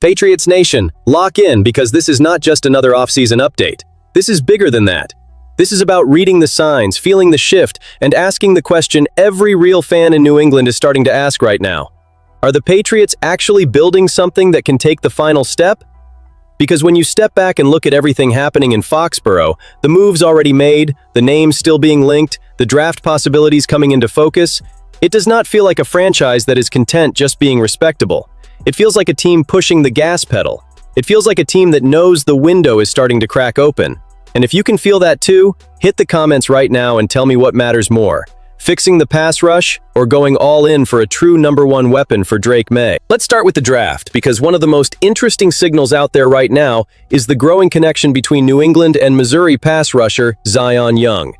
Patriots Nation, lock in because this is not just another offseason update. This is bigger than that. This is about reading the signs, feeling the shift, and asking the question every real fan in New England is starting to ask right now. Are the Patriots actually building something that can take the final step? Because when you step back and look at everything happening in Foxborough, the moves already made, the names still being linked, the draft possibilities coming into focus, it does not feel like a franchise that is content just being respectable. It feels like a team pushing the gas pedal. It feels like a team that knows the window is starting to crack open. And if you can feel that too, hit the comments right now and tell me what matters more. Fixing the pass rush or going all in for a true #1 weapon for Drake May? Let's start with the draft, because one of the most interesting signals out there right now is the growing connection between New England and Missouri pass rusher Zion Young.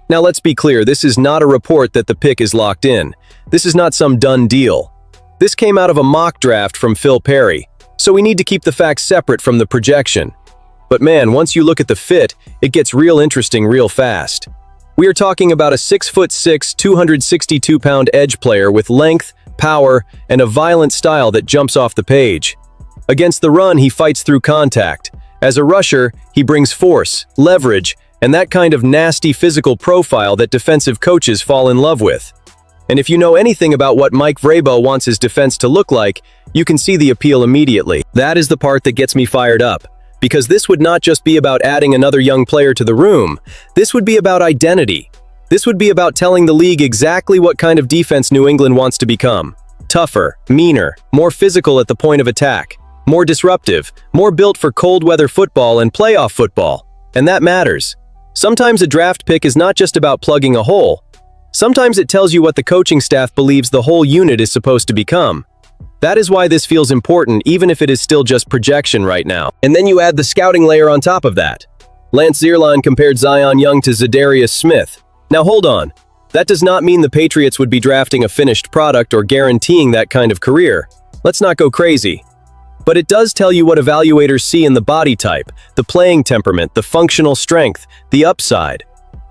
Now let's be clear, this is not a report that the pick is locked in. This is not some done deal. This came out of a mock draft from Phil Perry, so we need to keep the facts separate from the projection. But man, once you look at the fit, it gets real interesting real fast. We are talking about a 6'6", 262-pound edge player with length, power, and a violent style that jumps off the page. Against the run, he fights through contact. As a rusher, he brings force, leverage, and that kind of nasty physical profile that defensive coaches fall in love with. And if you know anything about what Mike Vrabel wants his defense to look like, you can see the appeal immediately. That is the part that gets me fired up. Because this would not just be about adding another young player to the room. This would be about identity. This would be about telling the league exactly what kind of defense New England wants to become. Tougher, meaner, more physical at the point of attack, more disruptive, more built for cold weather football and playoff football. And that matters. Sometimes a draft pick is not just about plugging a hole. Sometimes it tells you what the coaching staff believes the whole unit is supposed to become. That is why this feels important, even if it is still just projection right now. And then you add the scouting layer on top of that. Lance Zierlein compared Zion Young to Zadarius Smith. Now hold on. That does not mean the Patriots would be drafting a finished product or guaranteeing that kind of career. Let's not go crazy. But it does tell you what evaluators see in the body type, the playing temperament, the functional strength, the upside.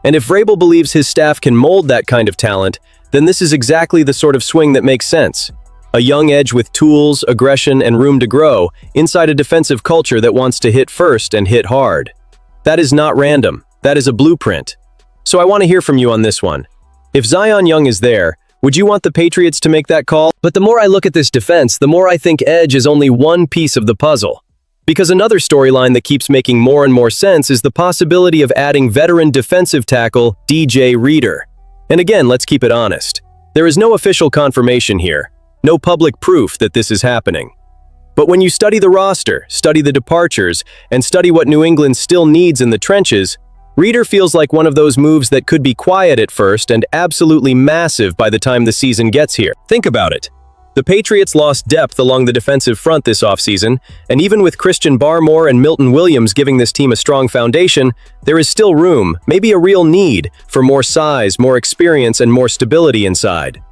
And if Vrabel believes his staff can mold that kind of talent, then this is exactly the sort of swing that makes sense. A young edge with tools, aggression, and room to grow inside a defensive culture that wants to hit first and hit hard. That is not random. That is a blueprint. So I want to hear from you on this one. If Zion Young is there, would you want the Patriots to make that call? But the more I look at this defense, the more I think edge is only one piece of the puzzle. Because another storyline that keeps making more and more sense is the possibility of adding veteran defensive tackle DJ Reer. And again, let's keep it honest. There is no official confirmation here. No public proof that this is happening. But when you study the roster, study the departures, and study what New England still needs in the trenches, Reer feels like one of those moves that could be quiet at first and absolutely massive by the time the season gets here. Think about it. The Patriots lost depth along the defensive front this offseason, and even with Christian Barmore and Milton Williams giving this team a strong foundation, there is still room, maybe a real need, for more size, more experience, and more stability inside.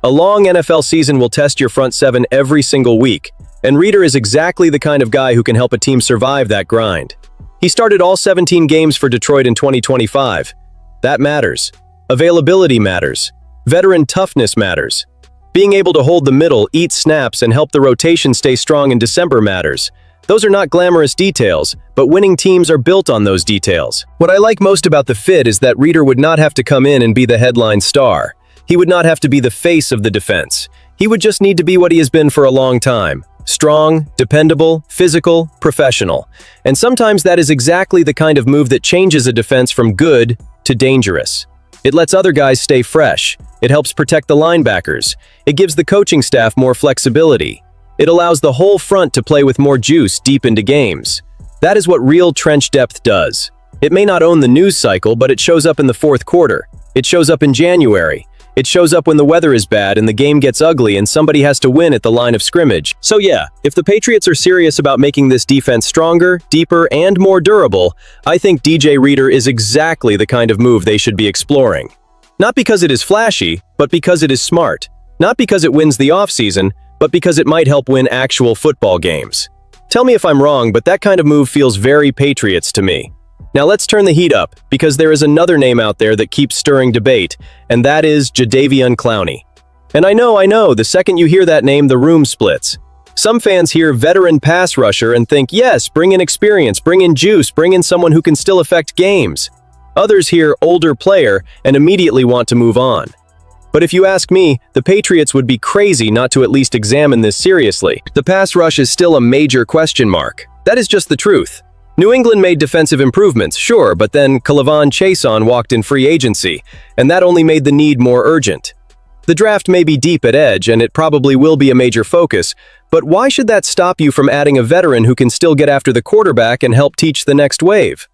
A long NFL season will test your front seven every single week, and Reer is exactly the kind of guy who can help a team survive that grind. He started all 17 games for Detroit in 2025. That matters. Availability matters. Veteran toughness matters. Being able to hold the middle, eat snaps, and help the rotation stay strong in December matters. Those are not glamorous details, but winning teams are built on those details. What I like most about the fit is that Reer would not have to come in and be the headline star. He would not have to be the face of the defense. He would just need to be what he has been for a long time. Strong, dependable, physical, professional. And sometimes that is exactly the kind of move that changes a defense from good to dangerous. It lets other guys stay fresh. It helps protect the linebackers. It gives the coaching staff more flexibility. It allows the whole front to play with more juice deep into games. That is what real trench depth does. It may not own the news cycle, but it shows up in the fourth quarter. It shows up in January. It shows up when the weather is bad and the game gets ugly and somebody has to win at the line of scrimmage. So yeah, if the Patriots are serious about making this defense stronger, deeper, and more durable, I think DJ Reer is exactly the kind of move they should be exploring. Not because it is flashy, but because it is smart. Not because it wins the offseason, but because it might help win actual football games. Tell me if I'm wrong, but that kind of move feels very Patriots to me. Now let's turn the heat up, because there is another name out there that keeps stirring debate, and that is Jaded Clowney. And I know, the second you hear that name, the room splits. Some fans hear veteran pass rusher and think, yes, bring in experience, bring in juice, bring in someone who can still affect games. Others hear older player and immediately want to move on. But if you ask me, the Patriots would be crazy not to at least examine this seriously. The pass rush is still a major question mark. That is just the truth. New England made defensive improvements, sure, but then K'Lavon Chaisson walked in free agency, and that only made the need more urgent. The draft may be deep at edge, and it probably will be a major focus, but why should that stop you from adding a veteran who can still get after the quarterback and help teach the next wave?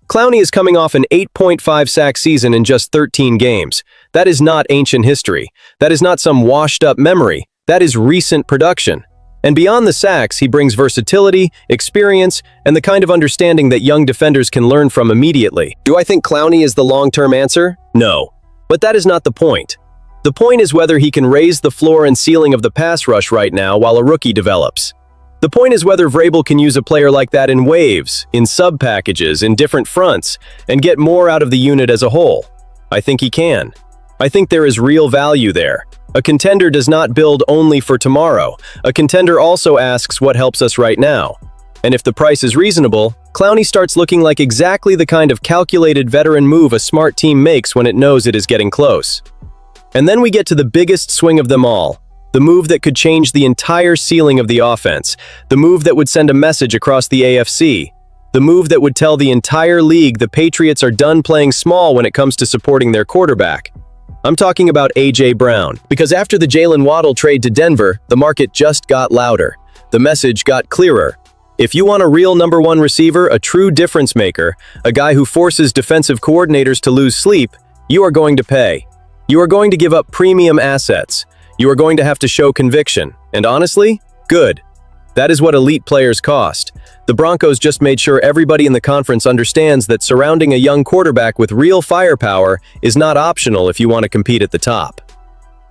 Clowney is coming off an 8.5 sack season in just 13 games. That is not ancient history. That is not some washed-up memory. That is recent production. And beyond the sacks, he brings versatility, experience, and the kind of understanding that young defenders can learn from immediately. Do I think Clowney is the long-term answer? No. But that is not the point. The point is whether he can raise the floor and ceiling of the pass rush right now while a rookie develops. The point is whether Vrabel can use a player like that in waves, in sub-packages, in different fronts, and get more out of the unit as a whole. I think he can. I think there is real value there. A contender does not build only for tomorrow. A contender also asks what helps us right now. And if the price is reasonable, Clowney starts looking like exactly the kind of calculated veteran move a smart team makes when it knows it is getting close. And then we get to the biggest swing of them all. The move that could change the entire ceiling of the offense. The move that would send a message across the AFC. The move that would tell the entire league the Patriots are done playing small when it comes to supporting their quarterback. I'm talking about A.J. Brown. Because after the Jalen Waddle trade to Denver, the market just got louder. The message got clearer. If you want a real number one receiver, a true difference maker, a guy who forces defensive coordinators to lose sleep, you are going to pay. You are going to give up premium assets. You are going to have to show conviction. And honestly, good. That is what elite players cost. The Broncos just made sure everybody in the conference understands that surrounding a young quarterback with real firepower is not optional if you want to compete at the top.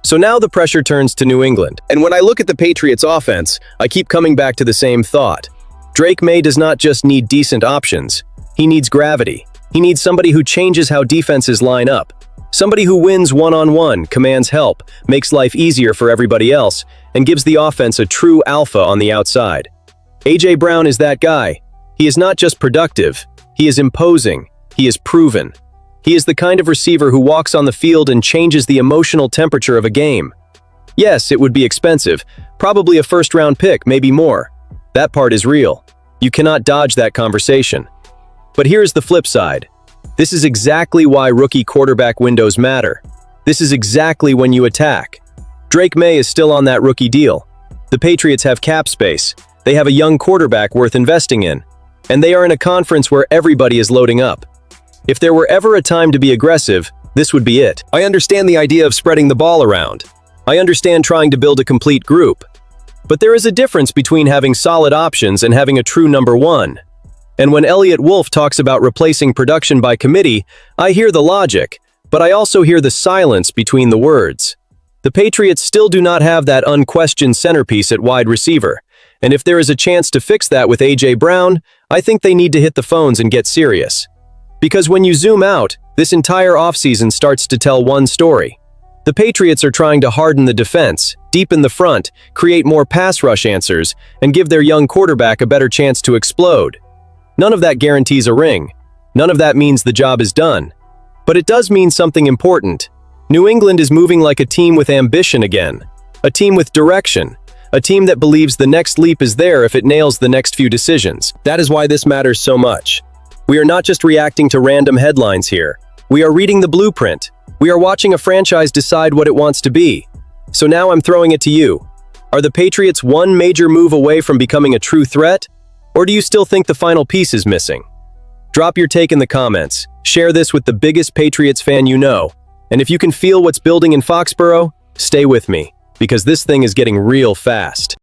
So now the pressure turns to New England. And when I look at the Patriots offense, I keep coming back to the same thought. Drake May does not just need decent options. He needs gravity. He needs somebody who changes how defenses line up. Somebody who wins one-on-one, commands help, makes life easier for everybody else, and gives the offense a true alpha on the outside. A.J. Brown is that guy. He is not just productive. He is imposing. He is proven. He is the kind of receiver who walks on the field and changes the emotional temperature of a game. Yes, it would be expensive. Probably a first-round pick, maybe more. That part is real. You cannot dodge that conversation. But here's the flip side. This is exactly why rookie quarterback windows matter. This is exactly when you attack. Drake May is still on that rookie deal. The Patriots have cap space. They have a young quarterback worth investing in. And they are in a conference where everybody is loading up. If there were ever a time to be aggressive, this would be it. I understand the idea of spreading the ball around. I understand trying to build a complete group. But there is a difference between having solid options and having a true number one. And when Elliott Wolf talks about replacing production by committee, I hear the logic, but I also hear the silence between the words. The Patriots still do not have that unquestioned centerpiece at wide receiver, and if there is a chance to fix that with A.J. Brown, I think they need to hit the phones and get serious. Because when you zoom out, this entire offseason starts to tell one story. The Patriots are trying to harden the defense, deepen the front, create more pass rush answers, and give their young quarterback a better chance to explode. None of that guarantees a ring. None of that means the job is done. But it does mean something important. New England is moving like a team with ambition again. A team with direction. A team that believes the next leap is there if it nails the next few decisions. That is why this matters so much. We are not just reacting to random headlines here. We are reading the blueprint. We are watching a franchise decide what it wants to be. So now I'm throwing it to you. Are the Patriots one major move away from becoming a true threat? Or do you still think the final piece is missing? Drop your take in the comments. Share this with the biggest Patriots fan you know. And if you can feel what's building in Foxborough, stay with me, because this thing is getting real fast.